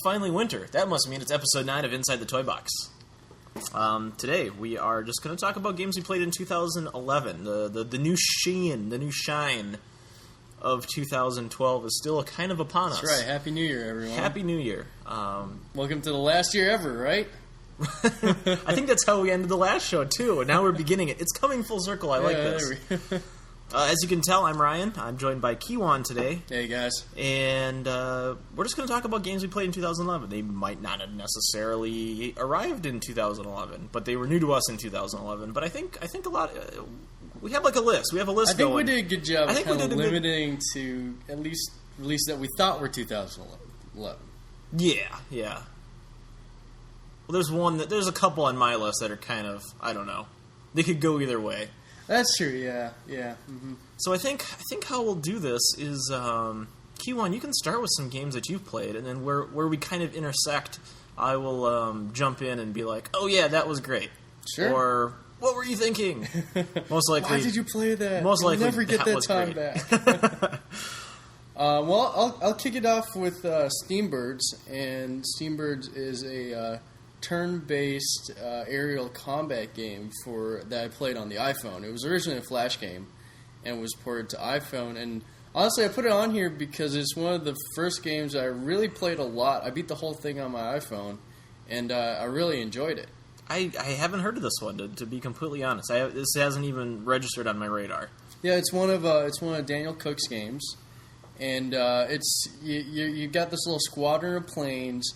finally winter. That must mean it's episode 9 of Inside the Toy Box. Today, we are just going to talk about games we played in 2011. The new shine of 2012 is still kind of upon us. That's right. Happy New Year, everyone. Happy New Year. Welcome to the last year ever, right? I think that's how we ended the last show, too, and now we're beginning it. It's coming full circle. I like this. As you can tell, I'm Ryan. I'm joined by Kee-Won today. Hey, guys. And we're just going to talk about games we played in 2011. They might not have necessarily arrived in 2011, but they were new to us in 2011. But I think a lot... we have like a list. We have a list going. I think we did a good job of kind of limiting to at least releases that we thought were 2011. Yeah. Well, there's a couple on my list that are kind of, I don't know. They could go either way. That's true, yeah. Mm-hmm. So I think how we'll do this is, Kee-Won, you can start with some games that you've played, and then where we kind of intersect, I will jump in and be like, oh yeah, that was great. Sure. Or, what were you thinking? Most likely. Why did you play that? Most likely, You'll never get that time great. back. Well, I'll kick it off with Steambirds, and Steambirds is a turn-based aerial combat game that I played on the iPhone. It was originally a Flash game and was ported to iPhone. And honestly, I put it on here because it's one of the first games I really played a lot. I beat the whole thing on my iPhone, and I really enjoyed it. I haven't heard of this one, to be completely honest. This hasn't even registered on my radar. Yeah, it's one of Daniel Cook's games, and you got this little squadron of planes.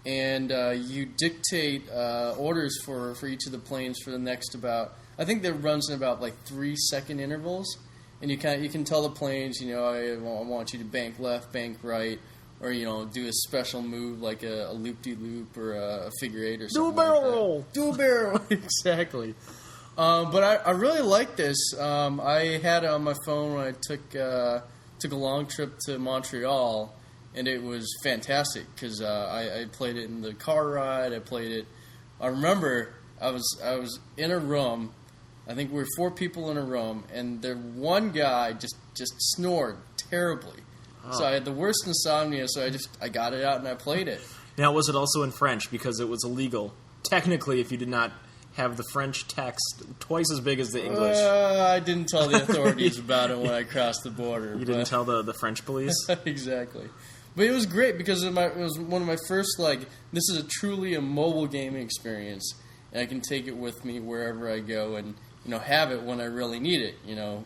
And you dictate orders for each of the planes for the next about... I think that runs in about 3-second intervals. And you can tell the planes, I want you to bank left, bank right, or do a special move like a loop-de-loop or a figure eight or something. Do a barrel roll. Do a barrel roll. Exactly. But I really like this. I had it on my phone when I took a long trip to Montreal. And it was fantastic because I played it in the car ride. I remember I was in a room. I think we were 4 people in a room, and the one guy just snored terribly. Oh. So I had the worst insomnia. So I got it out and I played it. Now, was it also in French because it was illegal technically if you did not have the French text twice as big as the English? I didn't tell the authorities about it when I crossed the border. You didn't tell the French police? Exactly. But it was great because it was one of my first, this is truly a mobile gaming experience, and I can take it with me wherever I go and, have it when I really need it,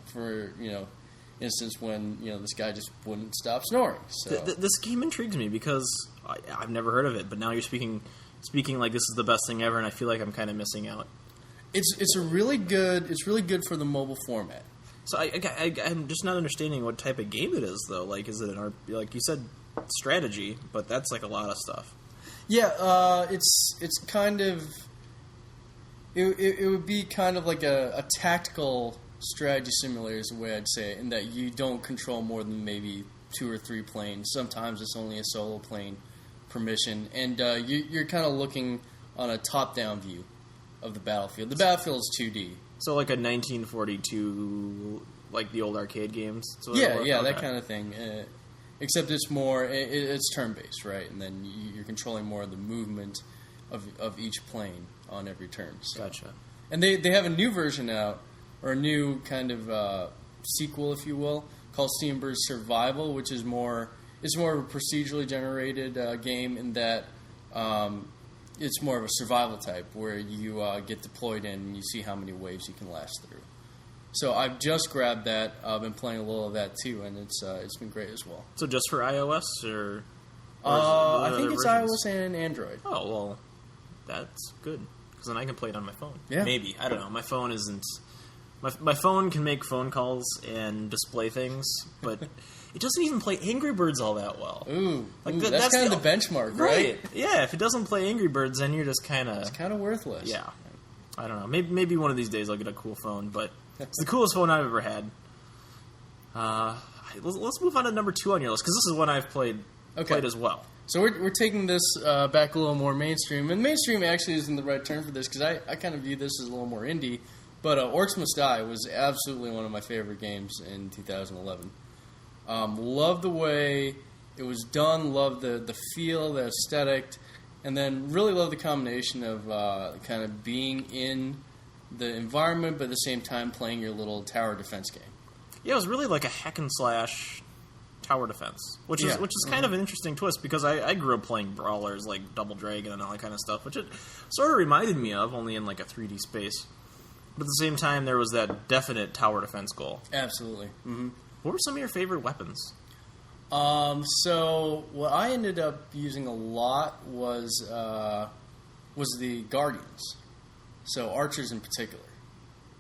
for, instance when, this guy just wouldn't stop snoring. So. This game intrigues me because I've never heard of it, but now you're speaking like this is the best thing ever, and I feel like I'm kind of missing out. It's really good for the mobile format. So I'm just not understanding what type of game it is, though. Is it like you said, strategy, but that's a lot of stuff. Yeah, it's kind of it would be kind of like a tactical strategy simulator is the way I'd say it, in that you don't control more than maybe 2 or 3 planes. Sometimes it's only a solo plane per mission, and you're kind of looking on a top-down view of the battlefield. The battlefield is 2D. So like a 1942, like the old arcade games? Yeah, okay. That kind of thing. Except it's more, it's turn-based, right? And then you're controlling more of the movement of each plane on every turn. So. Gotcha. And they have a new version out, or a new kind of sequel, if you will, called Steambirds Survival, which is more of a procedurally generated game in that it's more of a survival type, where you get deployed in and you see how many waves you can last through. So I've just grabbed that. I've been playing a little of that too, and it's been great as well. So just for iOS, or I think it's iOS and Android. Oh well, that's good because then I can play it on my phone. Yeah, maybe, I don't know. My phone isn't. My phone can make phone calls and display things, but it doesn't even play Angry Birds all that well. Ooh, that's kind of the benchmark, right? Yeah, if it doesn't play Angry Birds, then you're just kind of... It's kind of worthless. Yeah. I don't know. Maybe one of these days I'll get a cool phone, but it's the coolest phone I've ever had. Let's move on to number 2 on your list, because this is one I've played as well. So we're taking this back a little more mainstream, and mainstream actually isn't the right term for this, because I kind of view this as a little more indie, but Orcs Must Die was absolutely one of my favorite games in 2011. Love the way it was done. Loved the feel, the aesthetic, and then really loved the combination of kind of being in the environment, but at the same time playing your little tower defense game. Yeah, it was really like a hack and slash tower defense, which is kind of an interesting twist because I grew up playing brawlers like Double Dragon and all that kind of stuff, which it sort of reminded me of, only in like a 3D space. But at the same time, there was that definite tower defense goal. Absolutely. Mm-hmm. What were some of your favorite weapons? So what I ended up using a lot was the Guardians. So archers in particular.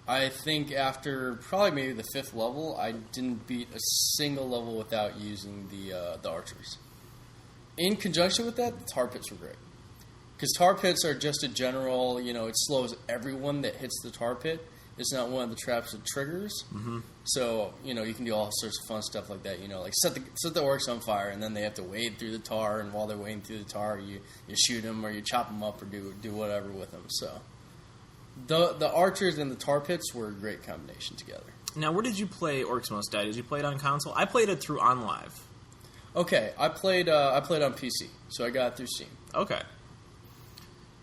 I think after probably maybe the 5th level, I didn't beat a single level without using the archers. In conjunction with that, the tar pits were great. Because tar pits are just a general, it slows everyone that hits the tar pit. It's not one of the traps it triggers. Mm-hmm. So, you can do all sorts of fun stuff like that. Like set the orcs on fire, and then they have to wade through the tar, and while they're wading through the tar, you shoot them, or you chop them up, or do whatever with them. So, the archers and the tar pits were a great combination together. Now, where did you play Orcs Must Die? Did you play it on console? I played it through OnLive. Okay, I played on PC, so I got it through Steam. Okay.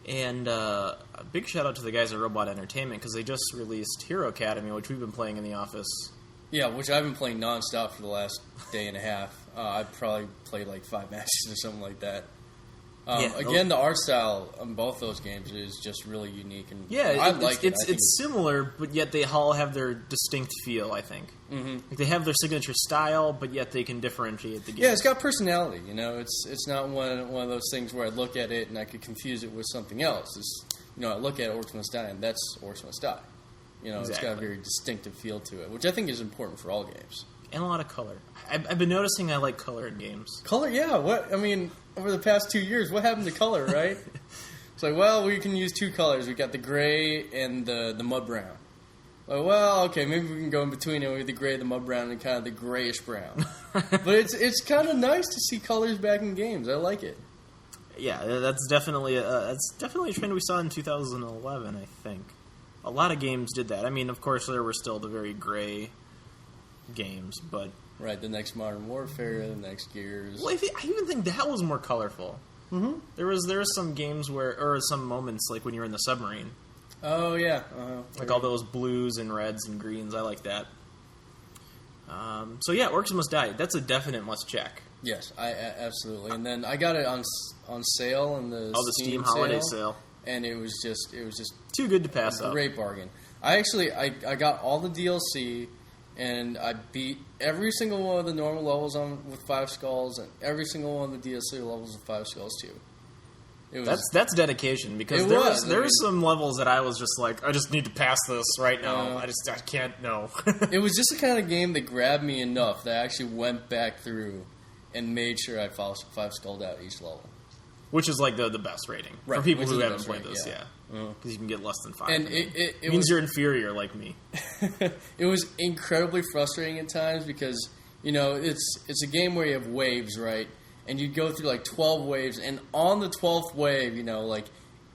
And a big shout out to the guys at Robot Entertainment because they just released Hero Academy, which we've been playing in the office. Yeah, which I've been playing nonstop for the last day and a half. I've probably played like 5 matches or something like that. The art style on both those games is just really unique, and I like it. It's similar, but yet they all have their distinct feel. I think like they have their signature style, but yet they can differentiate the game. Yeah, it's got personality. It's not one of those things where I look at it and I could confuse it with something else. I look at Orcs Must Die, and that's Orcs Must Die. Exactly. It's got a very distinctive feel to it, which I think is important for all games. And a lot of color. I've been noticing I like color in games. Color, yeah. Over the past 2 years, what happened to color, right? It's like, well, we can use 2 colors. We got the gray and the mud brown. Like, well, okay, maybe we can go in between it with the gray, the mud brown, and kind of the grayish brown. But it's kind of nice to see colors back in games. I like it. Yeah, that's definitely a trend we saw in 2011. I think a lot of games did that. I mean, of course, there were still the very gray games, but right, the next Modern Warfare, the next Gears. Well, I even think that was more colorful. Mm-hmm. There was some games or some moments like when you're in the submarine. Oh yeah, like all those blues and reds and greens. I like that. So yeah, Orcs Must Die. That's a definite must check. Yes, I absolutely. And then I got it on sale in the Steam holiday sale, and it was just too good to pass up. Great bargain. I got all the DLC. And I beat every single one of the normal levels with 5 skulls, and every single one of the DLC levels with 5 skulls too. That's dedication, because there were some levels that I was just like, I just need to pass this right now. I can't. No. It was just the kind of game that grabbed me enough that I actually went back through and made sure I 5 skulled out each level. Which is like the best rating for people who haven't played this, yeah. Because you can get less than 5. And it means you're inferior like me. It was incredibly frustrating at times because, it's a game where you have waves, right? And you go through like 12 waves, and on the 12th wave,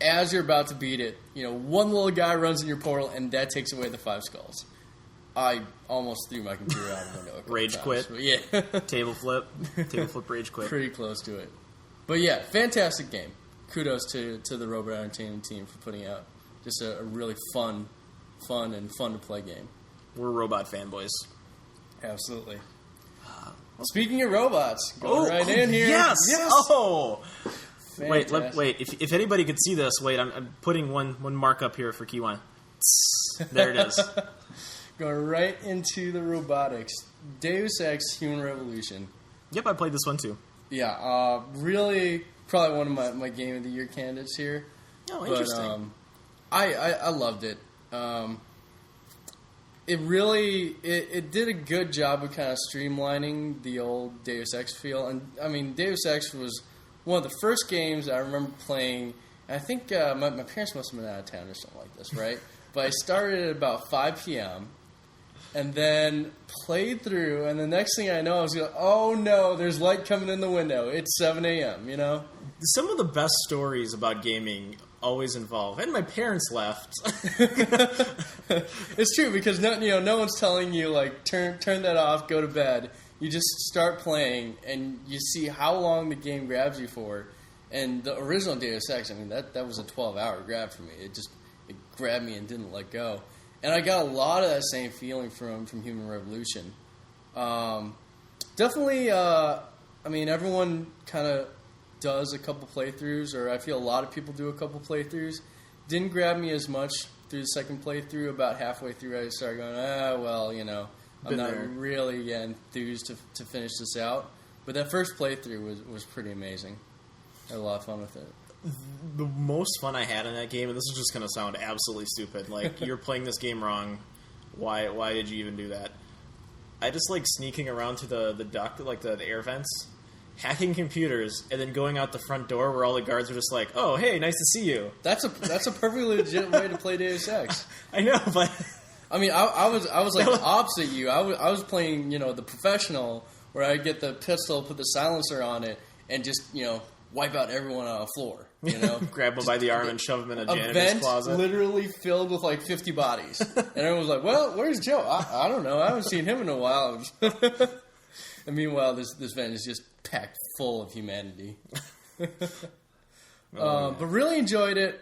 as you're about to beat it, one little guy runs in your portal, and that takes away the 5 skulls. I almost threw my computer out the window. Rage quit. Yeah. Table flip, rage quit. Pretty close to it. But yeah, fantastic game. Kudos to the Robot Entertainment team for putting out just a really fun to play game. We're robot fanboys. Absolutely. Speaking of robots, going right in here. Yes. Oh. Fantastic. Wait. If anybody could see this, wait. I'm putting one mark up here for Kee-Won. There it is. Going right into the robotics. Deus Ex: Human Revolution. Yep, I played this one too. Yeah, really, probably one of my Game of the Year candidates here. Oh, interesting. But, I loved it. It really it did a good job of kind of streamlining the old Deus Ex feel. And, I mean, Deus Ex was one of the first games I remember playing. I think my parents must have been out of town or something like this, right? But I started at about 5 p.m., and then played through, and the next thing I know, I was like, oh no, there's light coming in the window. It's 7 a.m., Some of the best stories about gaming always involve, and my parents left. It's true, because no one's telling you, like, turn that off, go to bed. you just start playing and you see how long the game grabs you for. And the original Deus Ex, I mean, that was a 12-hour grab for me. It grabbed me and didn't let go. And I got a lot of that same feeling from Human Revolution. Definitely, I mean, everyone kind of does a couple playthroughs, or I feel a lot of people do a couple playthroughs. Didn't grab me as much through the second playthrough. About halfway through, I started going, well, you know, I'm not really enthused to finish this out. But that first playthrough was pretty amazing. I had a lot of fun with it. The most fun I had in that game, and this is just going to sound absolutely stupid, like, you're playing this game wrong. Why did you even do that? I just like sneaking around to the duct, like the air vents, hacking computers, and then going out the front door where all the guards are just like, "Oh, hey, nice to see you." That's a perfectly legit way to play Deus Ex. I know, but I mean, I was like the opposite of you. I was playing, you know, the professional, where I get the pistol, put the silencer on it, and just, you know, wipe out everyone on the floor. You know, grab them by the arm and shove them in a janitor's vent closet. Literally filled with like 50 bodies, and everyone was like, "Well, where's Joe? I don't know. I haven't seen him in a while." And meanwhile, this vent is just packed full of humanity. But really enjoyed it.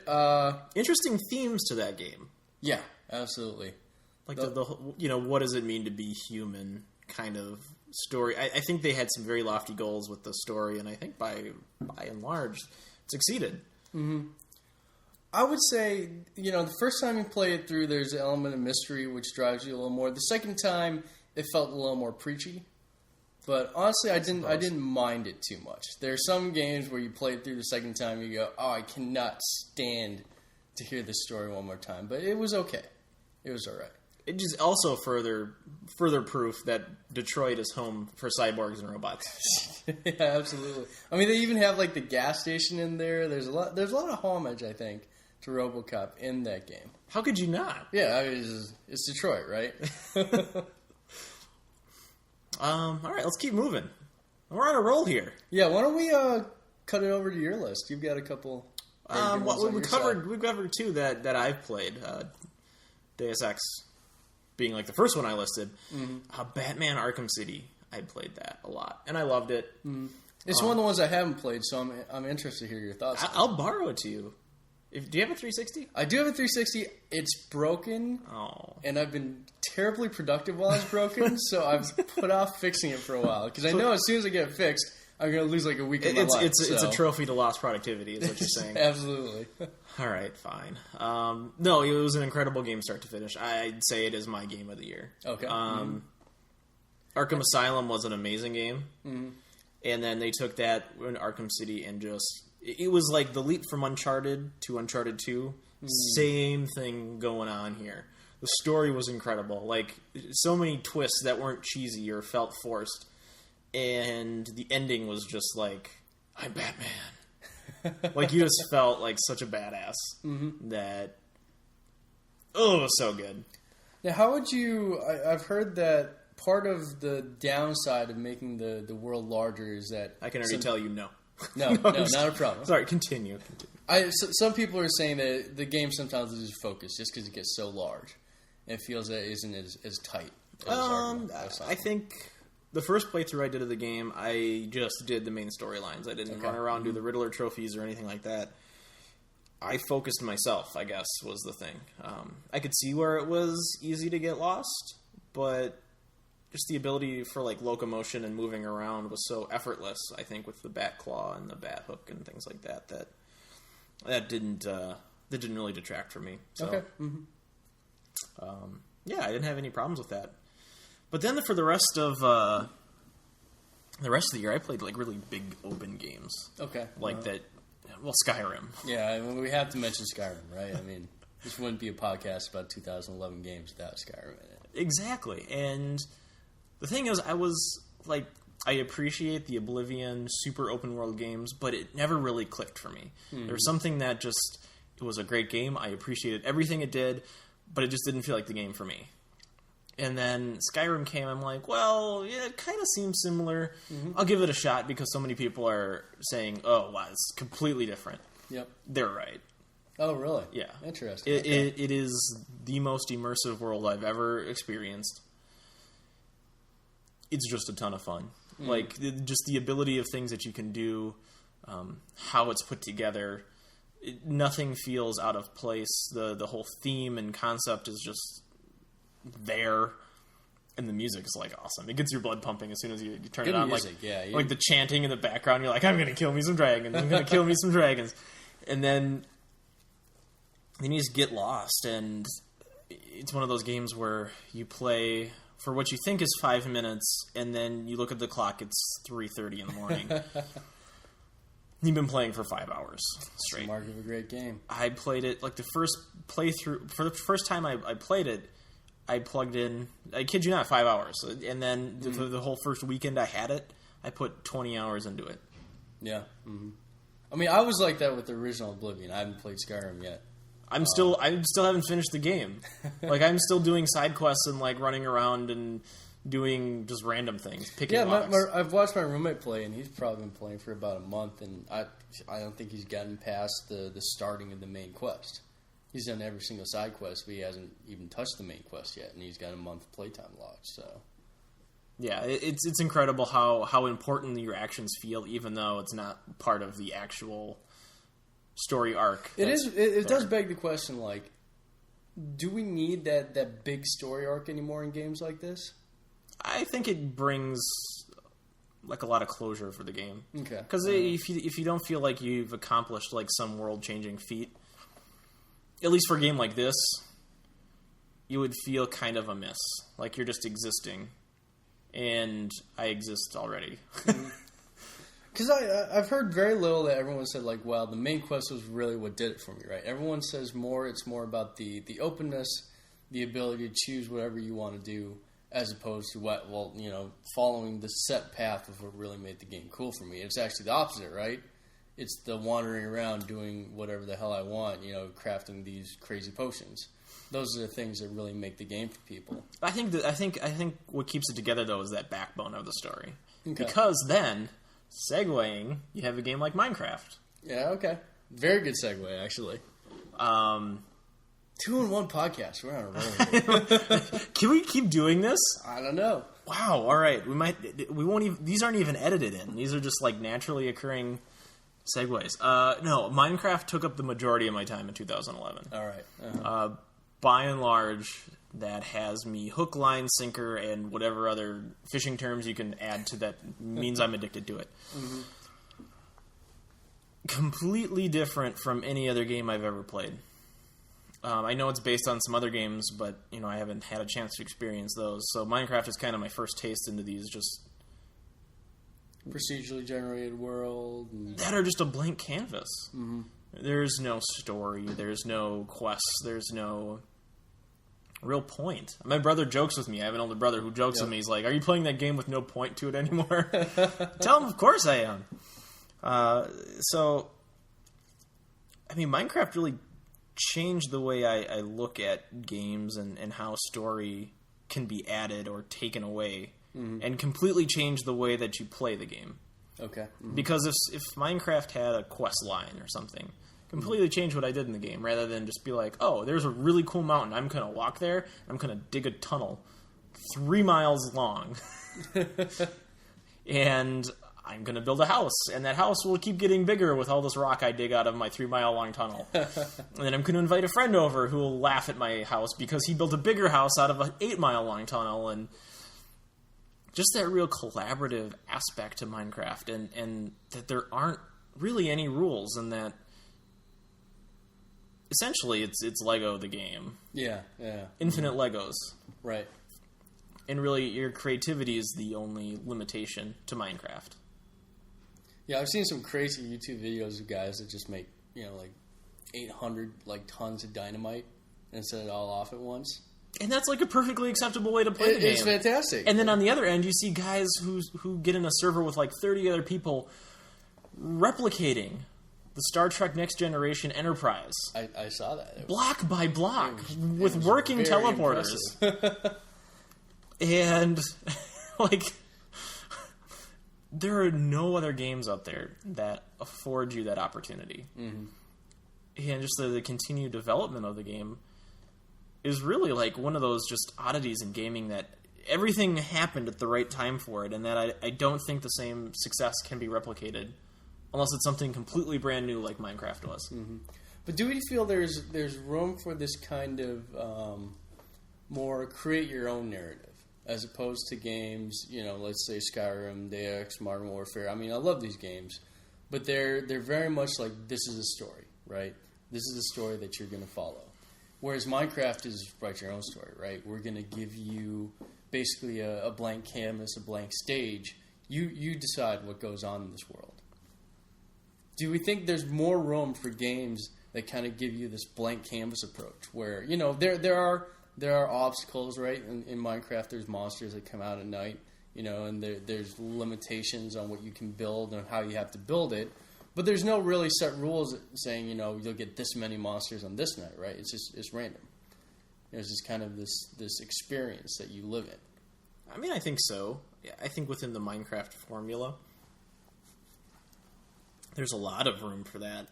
Interesting themes to that game. Yeah, absolutely. Like the you know, what does it mean to be human kind of story. I think they had some very lofty goals with the story, and I think by and large, succeeded. Mm-hmm. I would say, you know, the first time you play it through, there's an element of mystery which drives you a little more. The second time, it felt a little more preachy. But honestly, I didn't mind it too much. There are some games where you play it through the second time, you go, "Oh, I cannot stand to hear this story one more time." But it was okay. It was all right. It just also further proof that Detroit is home for cyborgs and robots. Yeah, absolutely. I mean, they even have like the gas station in there. There's a lot of homage, I think, to RoboCop in that game. How could you not? Yeah, I mean, it's Detroit, right? All right, let's keep moving. We're on a roll here. Yeah, why don't we cut it over to your list? You've got a couple. We covered two that I've played. Deus Ex being like the first one I listed. Mm-hmm. Batman Arkham City. I played that a lot, and I loved it. Mm-hmm. It's one of the ones I haven't played, so I'm interested to hear your thoughts. I'll borrow it to you. Do you have a 360? I do have a 360. It's broken, and I've been terribly productive while it's broken, so I've put off fixing it for a while, because I know as soon as I get it fixed, I'm going to lose like a week of my life. It's a trophy to lost productivity, is what you're saying. Absolutely. All right, fine. No, it was an incredible game start to finish. I'd say it is my game of the year. Okay. Arkham Asylum was an amazing game, and then they took that in Arkham City and just... It was like the leap from Uncharted to Uncharted 2. Same thing going on here. The story was incredible. Like, so many twists that weren't cheesy or felt forced. And the ending was just like, I'm Batman. Like, you just felt like such a badass that... Oh, it was so good. Now, how would you... I've heard that part of the downside of making the world larger is that... I can already tell you no. No, not a problem. Sorry, continue. Some people are saying that the game sometimes loses focus just because it gets so large. And it feels that it isn't as tight. I think the first playthrough I did of the game, I just did the main storylines. I didn't run around do the Riddler trophies or anything like that. I focused myself, I guess, was the thing. I could see where it was easy to get lost, but... just the ability for like locomotion and moving around was so effortless, I think, with the bat claw and the bat hook and things like that that didn't really detract from me. So, okay. Yeah, I didn't have any problems with that. But then for the rest of the year, I played like really big open games. Okay. Like that. Well, Skyrim. Yeah, I mean, we have to mention Skyrim, right? I mean, this wouldn't be a podcast about 2011 games without Skyrim in it. Exactly, and. The thing is, I appreciate the Oblivion super open world games, but it never really clicked for me. There was something that just, it was a great game. I appreciated everything it did, but it just didn't feel like the game for me. And then Skyrim came, I'm like, well, yeah, it kind of seems similar. I'll give it a shot because so many people are saying, oh, wow, it's completely different. Yep. They're right. Oh, really? Yeah. Interesting. It is the most immersive world I've ever experienced. it's just a ton of fun. Like, just the ability of things that you can do, how it's put together, nothing feels out of place. The whole theme and concept is just there. And the music is, like, awesome. It gets your blood pumping as soon as you turn it on. Music, like, like the chanting in the background, you're like, I'm going to kill me some dragons. I'm going to kill me some dragons. And then you just get lost. And it's one of those games where you play for what you think is 5 minutes, and then you look at the clock, it's 3:30 in the morning. You've been playing for 5 hours straight. It's the mark of a great game. I played it, like, the first playthrough, for the first time I played it, I plugged in, I kid you not, 5 hours. And then the whole first weekend I had it, I put 20 hours into it. Yeah. Mm-hmm. I mean, I was like that with the original Oblivion. I haven't played Skyrim yet. I still haven't finished the game. Like, I'm still doing side quests and, like, running around and doing just random things, picking locks. I've watched my roommate play, and he's probably been playing for about a month, and I don't think he's gotten past the starting of the main quest. He's done every single side quest, but he hasn't even touched the main quest yet, and he's got a month playtime locked. So, yeah, it's incredible how important your actions feel, even though it's not part of the actual story arc. It does beg the question, like, do we need that big story arc anymore in games like this? I think it brings, like, a lot of closure for the game. Okay. Because if you don't feel like you've accomplished, like, some world-changing feat, at least for a game like this, you would feel kind of amiss. Like, you're just existing. And I exist already. Because I've heard very little that everyone said, like, well, the main quest was really what did it for me, right? Everyone says it's more about the openness, the ability to choose whatever you want to do, as opposed to following the set path of what really made the game cool for me. It's actually the opposite, right? It's the wandering around doing whatever the hell I want, crafting these crazy potions. Those are the things that really make the game for people. I think what keeps it together, though, is that backbone of the story. Okay. Because then, segueing, you have a game like Minecraft. Yeah, okay. Very good segue, actually. 2-in-1 podcast. We're on a roll here. Can we keep doing this? I don't know. Wow. All right. We won't even. These aren't even edited in. These are just, like, naturally occurring segues. No, Minecraft took up the majority of my time in 2011. All right. By and large, that has me hook, line, sinker, and whatever other fishing terms you can add to that means I'm addicted to it. Mm-hmm. Completely different from any other game I've ever played. I know it's based on some other games, but I haven't had a chance to experience those. So Minecraft is kind of my first taste into these just procedurally generated world that are just a blank canvas. Mm-hmm. There's no story. There's no quests. There's no real point. My brother jokes with me. I have an older brother who jokes with me. He's like, "Are you playing that game with no point to it anymore?" Tell him, of course I am. So, I mean, Minecraft really changed the way I look at games and how story can be added or taken away, and completely changed the way that you play the game. Okay. Mm-hmm. Because if Minecraft had a quest line or something, completely changed what I did in the game, rather than just be like, oh, there's a really cool mountain. I'm going to walk there. I'm going to dig a tunnel 3 miles long. And I'm going to build a house. And that house will keep getting bigger with all this rock I dig out of my 3-mile-long tunnel. And then I'm going to invite a friend over who will laugh at my house because he built a bigger house out of an 8-mile-long tunnel. And just that real collaborative aspect to Minecraft, and that there aren't really any rules, and that essentially it's Lego the game. Yeah. Infinite Legos. Right. And really, your creativity is the only limitation to Minecraft. Yeah, I've seen some crazy YouTube videos of guys that just make, like 800 tons of dynamite and set it all off at once. And that's like a perfectly acceptable way to play the game. It's fantastic. And then on the other end, you see guys who get in a server with like 30 other people replicating the Star Trek Next Generation Enterprise. I saw that. Block by block with working teleporters. And like, there are no other games out there that afford you that opportunity. Mm-hmm. And just the continued development of the game is really like one of those just oddities in gaming that everything happened at the right time for it, and that I don't think the same success can be replicated unless it's something completely brand new like Minecraft was. Mm-hmm. But do we feel there's room for this kind of more create your own narrative as opposed to games, let's say Skyrim, Deus Ex, Modern Warfare. I mean, I love these games, but they're very much like this is a story, right? This is a story that you're going to follow. Whereas Minecraft is write your own story, right? We're going to give you basically a blank canvas, a blank stage. You decide what goes on in this world. Do we think there's more room for games that kind of give you this blank canvas approach where, there are obstacles, right? In Minecraft, there's monsters that come out at night, and there's limitations on what you can build and how you have to build it. But there's no really set rules saying, you'll get this many monsters on this night, right? It's random. There's just kind of this experience that you live in. I mean, I think so. Yeah, I think within the Minecraft formula, there's a lot of room for that.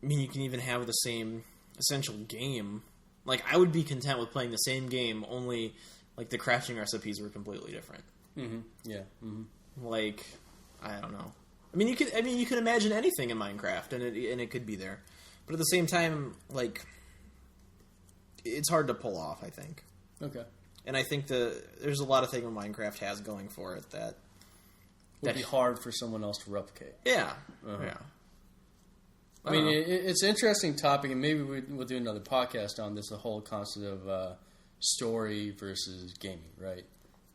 I mean, you can even have the same essential game. Like, I would be content with playing the same game, only, like, the crafting recipes were completely different. Mm-hmm. Yeah. Mm-hmm. Like, I don't know. I mean, you could imagine anything in Minecraft, and it could be there. But at the same time, like, it's hard to pull off, I think. Okay. And I think there's a lot of things Minecraft has going for it that would be hard for someone else to replicate. Yeah. Uh-huh. Yeah. I mean, it's an interesting topic, and maybe we'll do another podcast on this, the whole concept of story versus gaming, right?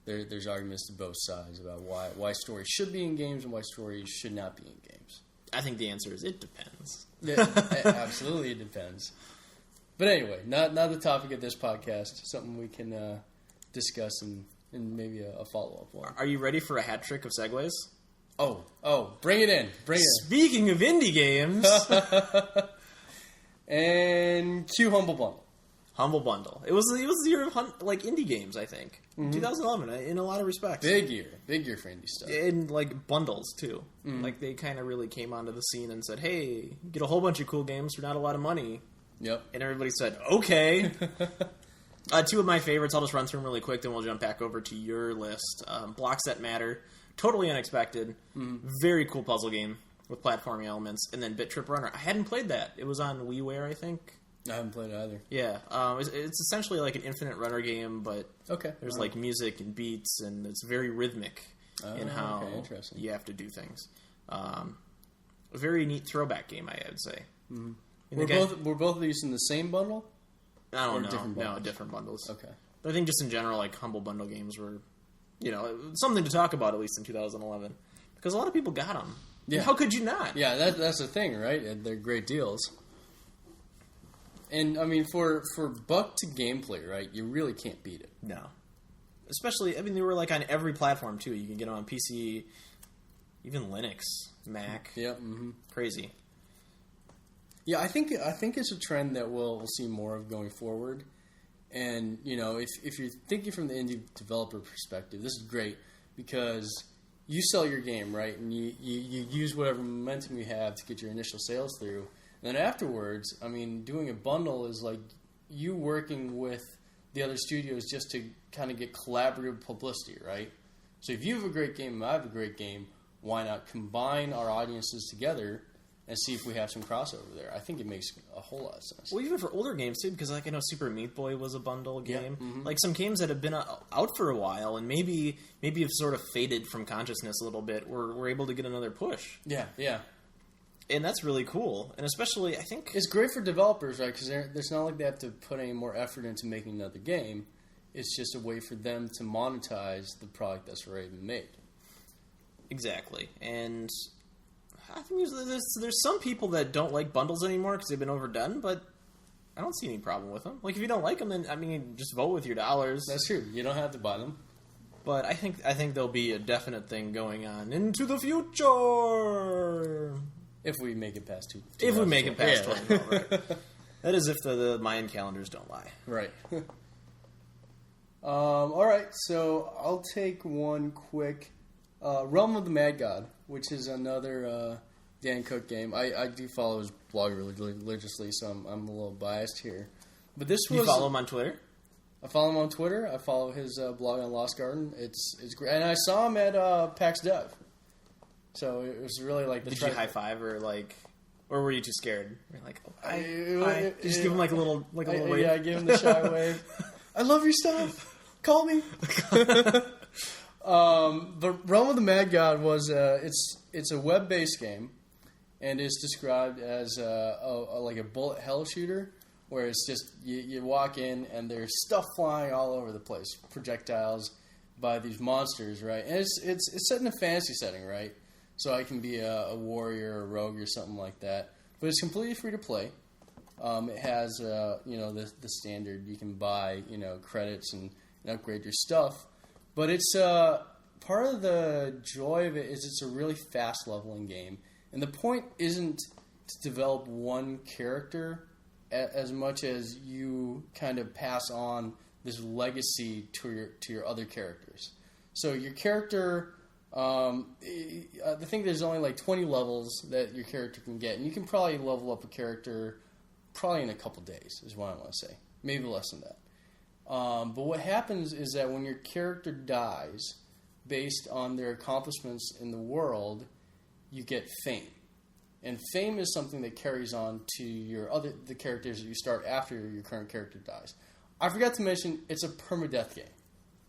There's arguments to both sides about why stories should be in games and why stories should not be in games. I think the answer is it depends. Absolutely, it depends. But anyway, not the topic of this podcast. Something we can discuss in maybe a follow-up one. Are you ready for a hat trick of segues? Oh, bring it in. Speaking of indie games. And cue Humble Bundle. Humble Bundle. It was the year of indie games, I think. Mm-hmm. 2011, in a lot of respects. Big year for indie stuff. And bundles too. Mm-hmm. Like they kind of really came onto the scene and said, "Hey, get a whole bunch of cool games for not a lot of money." Yep. And everybody said, "Okay." Two of my favorites. I'll just run through them really quick, then we'll jump back over to your list. Blocks That Matter. Totally unexpected. Mm-hmm. Very cool puzzle game with platforming elements. And then Bit Trip Runner. I hadn't played that. It was on WiiWare, I think. I haven't played it either. Yeah. It's essentially like an infinite runner game, but there's like music and beats, and it's very rhythmic in how you have to do things. A very neat throwback game, I would say. Mm-hmm. Were both of these in the same bundle? I don't know. No, different bundles. Okay. But I think just in general, like, Humble Bundle games were, something to talk about, at least in 2011. Because a lot of people got them. Yeah. How could you not? Yeah, that's the thing, right? They're great deals. And, I mean, for buck to gameplay, right, you really can't beat it. No. Especially, I mean, they were, like, on every platform, too. You can get them on PC, even Linux, Mac. Yep. Mm-hmm. Crazy. Yeah, I think it's a trend that we'll see more of going forward. And, if you're thinking from the indie developer perspective, this is great because you sell your game, right? And you use whatever momentum you have to get your initial sales through. And then afterwards, I mean, doing a bundle is like you working with the other studios just to kind of get collaborative publicity, right? So if you have a great game and I have a great game, why not combine our audiences together and see if we have some crossover there? I think it makes a whole lot of sense. Well, even for older games, too, because, like, I know Super Meat Boy was a bundle game. Yeah. Mm-hmm. Like, some games that have been out for a while and maybe have sort of faded from consciousness a little bit, we're able to get another push. Yeah. And that's really cool. And especially, I think... It's great for developers, right? Because it's not like they have to put any more effort into making another game. It's just a way for them to monetize the product that's already been made. Exactly. And... I think there's some people that don't like bundles anymore because they've been overdone, but I don't see any problem with them. Like, if you don't like them, then, I mean, just vote with your dollars. That's true. You don't have to buy them. But I think there'll be a definite thing going on into the future. If we make it past 2. If we make it past 20, right. That is if the Mayan calendars don't lie. Right. All right, so I'll take one quick... Realm of the Mad God, which is another Dan Cook game. I do follow his blog religiously, so I'm a little biased here. But this was... You follow him on Twitter? I follow him on Twitter. I follow his blog on Lost Garden. It's great. And I saw him at PAX Dev. So it was really like the. Did you high five or like, or were you too scared? You're like, oh, hi. You just give him like a little wave. Yeah, I gave him the shy wave. I love your stuff. Call me. But Realm of the Mad God was it's a web-based game, and it's described as like a bullet hell shooter, where it's just you walk in and there's stuff flying all over the place, projectiles by these monsters, right? And it's set in a fantasy setting, right? So I can be a warrior, or a rogue, or something like that. But it's completely free to play. It has the standard, you can buy credits and upgrade your stuff. But it's part of the joy of it is it's a really fast leveling game, and the point isn't to develop one character as much as you kind of pass on this legacy to your other characters. So your character, I think there's only like 20 levels that your character can get, and you can probably level up a character probably in a couple days, is what I want to say, maybe less than that. But what happens is that when your character dies, based on their accomplishments in the world, you get fame. And fame is something that carries on to the characters that you start after your current character dies. I forgot to mention, it's a permadeath game.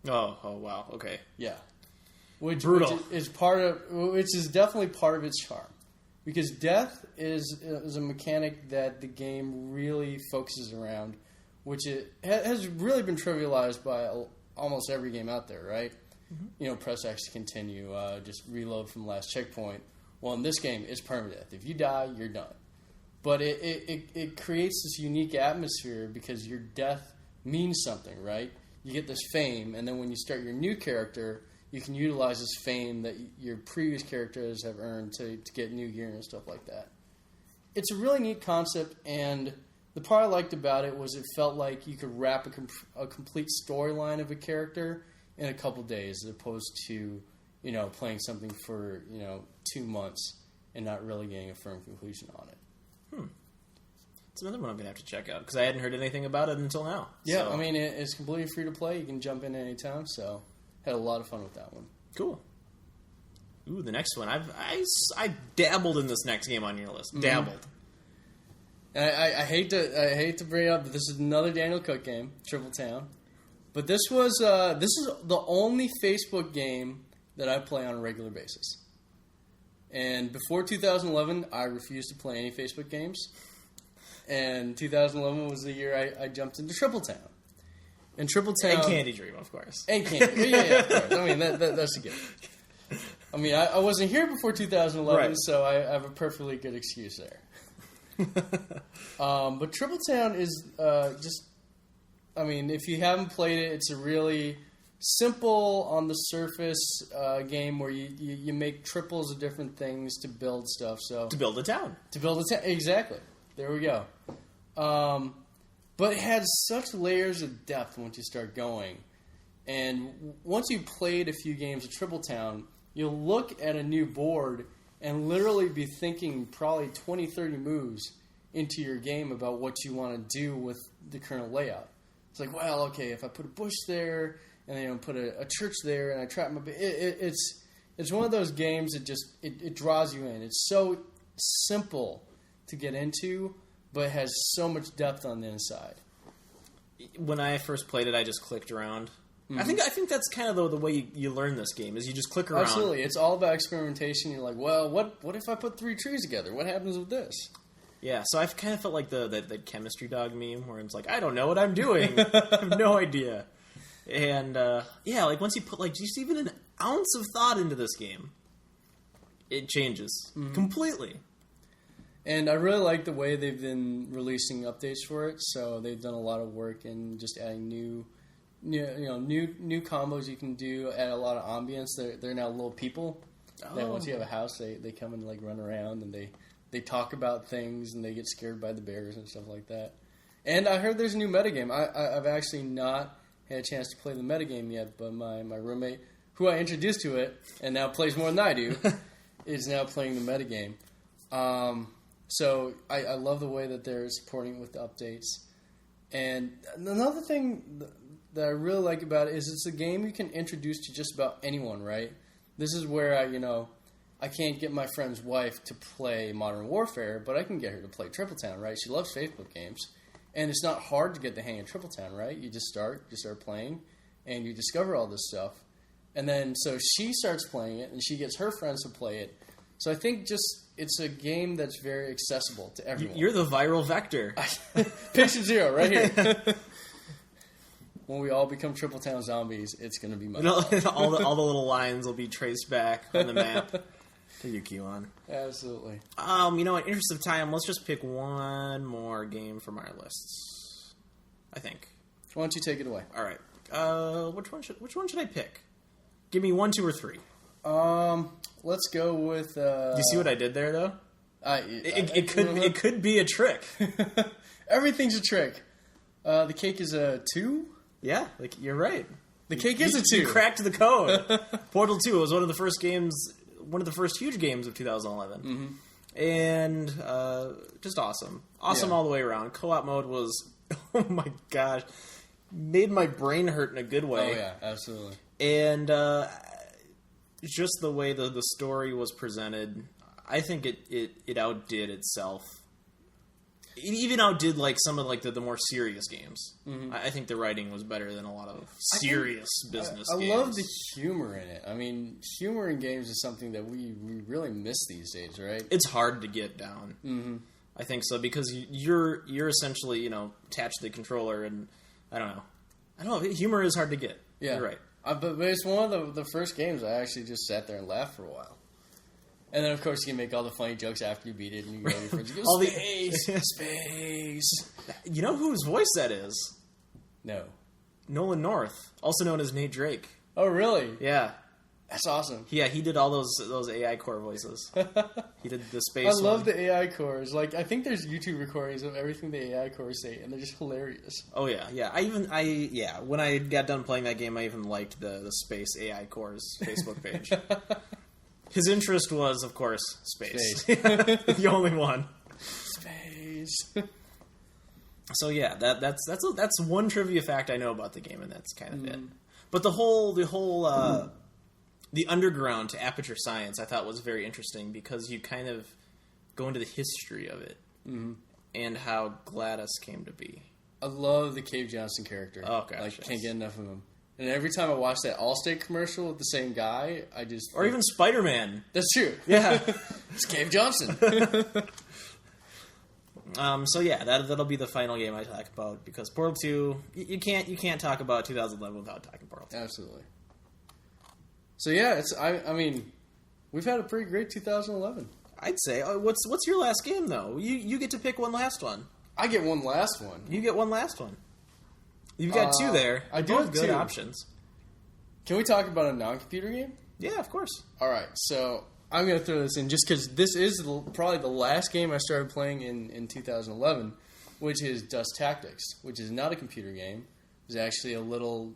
Oh wow, okay. Yeah. Which Brutal. Which is definitely part of its charm. Because death is a mechanic that the game really focuses around, which it has really been trivialized by almost every game out there, right? Mm-hmm. Press X to continue, just reload from the last checkpoint. Well, in this game, it's permadeath. If you die, you're done. But it creates this unique atmosphere because your death means something, right? You get this fame, and then when you start your new character, you can utilize this fame that your previous characters have earned to get new gear and stuff like that. It's a really neat concept, and the part I liked about it was it felt like you could wrap a complete storyline of a character in a couple days, as opposed to playing something for 2 months and not really getting a firm conclusion on it. It's another one I'm gonna have to check out because I hadn't heard anything about it until now. Yeah, so. I mean it's completely free to play. You can jump in anytime. So had a lot of fun with that one. Cool. Ooh, the next one. I dabbled in this next game on your list. Mm-hmm. Dabbled. And I hate to bring it up, but this is another Daniel Cook game, Triple Town. But this is the only Facebook game that I play on a regular basis. And before 2011, I refused to play any Facebook games. And 2011 was the year I jumped into Triple Town. And Triple Town... And Candy Dream, of course. And Candy yeah, of course. I mean, that's a gift. I mean, I wasn't here before 2011, right. So I have a perfectly good excuse there. But Triple Town is just... I mean, if you haven't played it, it's a really simple, on the surface game where you make triples of different things to build stuff. So to build a town. Exactly. There we go. But it had such layers of depth once you start going. And once you played a few games of Triple Town, you'll look at a new board and literally be thinking probably 20, 30 moves into your game about what you want to do with the current layout. It's like, well, okay, if I put a bush there and then put a church there and I trap my... It's one of those games that just... It draws you in. It's so simple to get into, but has so much depth on the inside. When I first played it, I just clicked around. Mm-hmm. I think that's kind of the way you learn this game, is you just click around. Absolutely. It's all about experimentation. You're like, well, what if I put 3 trees together? What happens with this? Yeah, so I've kind of felt like the chemistry dog meme, where it's like, I don't know what I'm doing. I have no idea. And, like, once you put, like, just even an ounce of thought into this game, it changes completely. And I really like the way they've been releasing updates for it. So they've done a lot of work in just adding new combos you can do, add a lot of ambience. They're now little people that once you have a house, they come and, like, run around, and they talk about things, and they get scared by the bears and stuff like that. And I heard there's a new metagame. I've actually not had a chance to play the metagame yet, but my roommate, who I introduced to it, and now plays more than I do, is now playing the metagame. So I love the way that they're supporting it with the updates. And another thing that I really like about it is it's a game you can introduce to just about anyone, right? This is where I can't get my friend's wife to play Modern Warfare, but I can get her to play Tripletown, right? She loves Facebook games, and it's not hard to get the hang of Tripletown, right? You start playing, and you discover all this stuff, and then so she starts playing it, and she gets her friends to play it. So I think it's a game that's very accessible to everyone. You're the viral vector. Patient zero, right here. When we all become Tripletown zombies, it's going to be my all the little lines will be traced back on the map. To you, Kee-Won. Absolutely. In interest of time, let's just pick one more game from our lists. I think. Why don't you take it away? All right. Which one should I pick? Give me 1, 2, or 3. Let's go with. Do you see what I did there, though? It could be a trick. Everything's a trick. The cake is a 2. Yeah, you're right. The cake is a 2. You cracked the code. Portal 2 was one of the first huge games of 2011, and just awesome all the way around. Co-op mode was, oh my gosh, made my brain hurt in a good way. Oh yeah, absolutely. And just the way the story was presented, I think it outdid itself. It even outdid some of the more serious games. Mm-hmm. I think the writing was better than a lot of serious business games. I love the humor in it. I mean, humor in games is something that we really miss these days, right? It's hard to get down. Mm-hmm. I think so, because you're essentially attached to the controller, and I don't know. Humor is hard to get. Yeah, you're right. But it's one of the first games I actually just sat there and laughed for a while. And then, of course, you can make all the funny jokes after you beat it, and you go to your friends and go, space. You know whose voice that is? No. Nolan North, also known as Nate Drake. Oh, really? Yeah. That's awesome. Yeah, he did all those AI core voices. He did the space I love the AI cores. I think there's YouTube recordings of everything the AI cores say, and they're just hilarious. Oh, yeah. When I got done playing that game, I even liked the space AI cores Facebook page. His interest was, of course, space. The only one. Space. So yeah, that's one trivia fact I know about the game, and that's kind of it. But the underground to Aperture Science I thought was very interesting, because you kind of go into the history of it and how GLaDOS came to be. I love the Cave Johnson character. Oh gosh, can't get enough of him. And every time I watch that Allstate commercial with the same guy, I just... Or even Spider-Man. That's true. Yeah. It's Cave Johnson. So yeah, that'll be the final game I talk about, because Portal 2, you can't talk about 2011 without talking Portal 2. Absolutely. So yeah, I mean, we've had a pretty great 2011. I'd say. What's your last game, though? You get to pick one last one. I get one last one. You get one last one. You've got 2 there. I do have good 2 options. Can we talk about a non-computer game? Yeah, of course. All right, so I'm going to throw this in just because this is probably the last game I started playing in 2011, which is Dust Tactics, which is not a computer game. It's actually a little,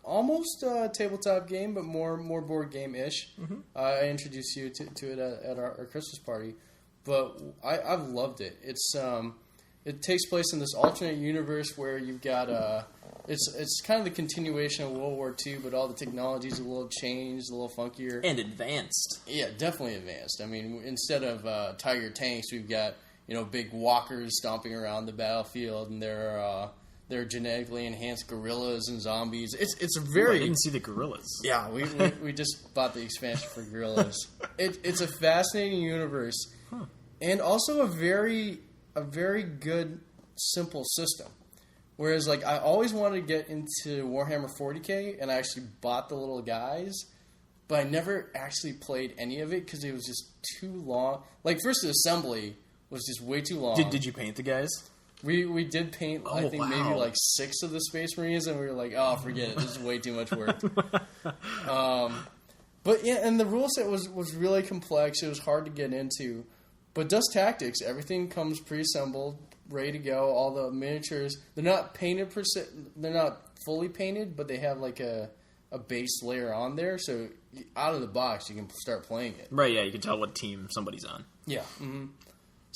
almost a tabletop game, but more board game-ish. Mm-hmm. I introduced you to it at our Christmas party, but I've loved it. It takes place in this alternate universe where you've got it's kind of the continuation of World War II, but all the technology's a little changed, a little funkier. And advanced. Yeah, definitely advanced. I mean, instead of Tiger tanks, we've got big walkers stomping around the battlefield, and they're genetically enhanced gorillas and zombies. It's a very... I didn't see the gorillas. Yeah, we just bought the expansion for gorillas. It's a fascinating universe, and also a very good, simple system. Whereas, I always wanted to get into Warhammer 40K, and I actually bought the little guys, but I never actually played any of it because it was just too long. First, the assembly was just way too long. Did you paint the guys? We did paint, I think, maybe 6 of the Space Marines, and we were like, oh, forget it. This is way too much work. But, yeah, and the rule set was really complex. It was hard to get into. But Dust Tactics, everything comes pre-assembled, ready to go. All the miniatures, they're not painted per se. They're not fully painted, but they have a base layer on there. So out of the box, you can start playing it. Right? Yeah, you can tell what team somebody's on. Yeah. Mm-hmm.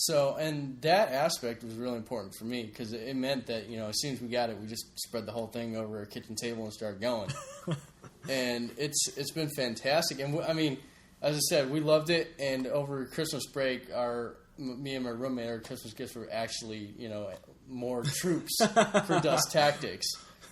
So, and that aspect was really important for me because it meant that, as soon as we got it, we just spread the whole thing over a kitchen table and started going. And it's been fantastic. And as I said, we loved it. And over Christmas break, me and my roommate, our Christmas gifts were actually, more troops for Dust Tactics.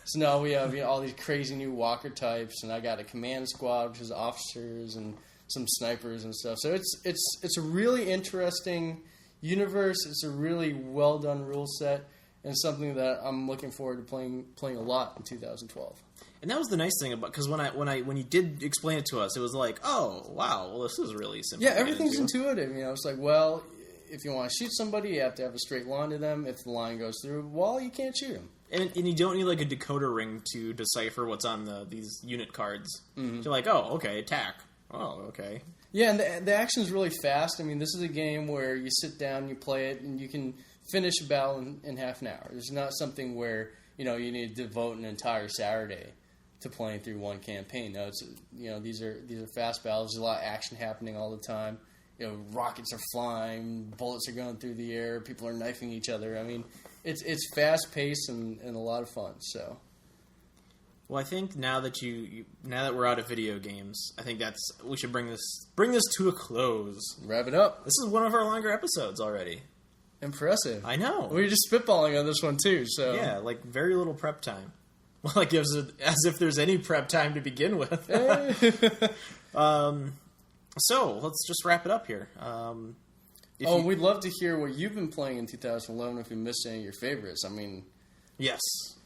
So now we have all these crazy new walker types, and I got a command squad, which is officers and some snipers and stuff. So it's a really interesting universe. It's a really well done rule set, and something that I'm looking forward to playing a lot in 2012. And that was the nice thing about, because when you did explain it to us, it was like, oh wow, well this is really simple. Yeah, everything's intuitive. It's like, well, if you want to shoot somebody, you have to have a straight line to them. If the line goes through a wall, you can't shoot them. And you don't need like a decoder ring to decipher what's on these unit cards. Mm-hmm. You're like, oh, okay, attack. Oh, okay. Yeah, and the action's really fast. This is a game where you sit down, you play it, and you can finish a battle in half an hour. There's not something where you need to devote an entire Saturday to playing through one campaign. No, it's these are fast battles. There's a lot of action happening all the time. Rockets are flying, bullets are going through the air, people are knifing each other. It's fast paced and a lot of fun. So, well, I think now that now that we're out of video games, I think we should bring this to a close. Wrap it up. This is one of our longer episodes already. Impressive. I know. We were just spitballing on this one too. So yeah, like very little prep time. Well, like as if there's any prep time to begin with. So let's just wrap it up here. We'd love to hear what you've been playing in 2011. If you missed any of your favorites, yes,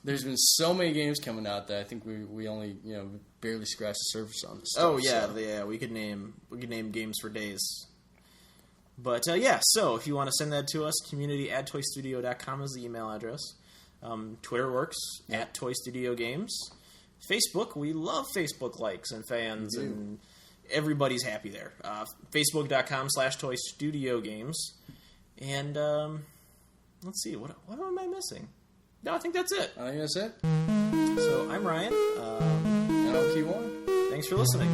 there's been so many games coming out that I think we only barely scratched the surface on this stuff. Oh yeah, yeah. We could name games for days. But yeah, so if you want to send that to us, community@toystudio.com is the email address. Twitter works @ToyStudioGames. Facebook, we love Facebook likes and fans, and everybody's happy there. Facebook.com/ToyStudioGames. And let's see, what am I missing? No, I think that's it. I think that's it. So I'm Ryan. And I'm Kee-Won. Thanks for listening.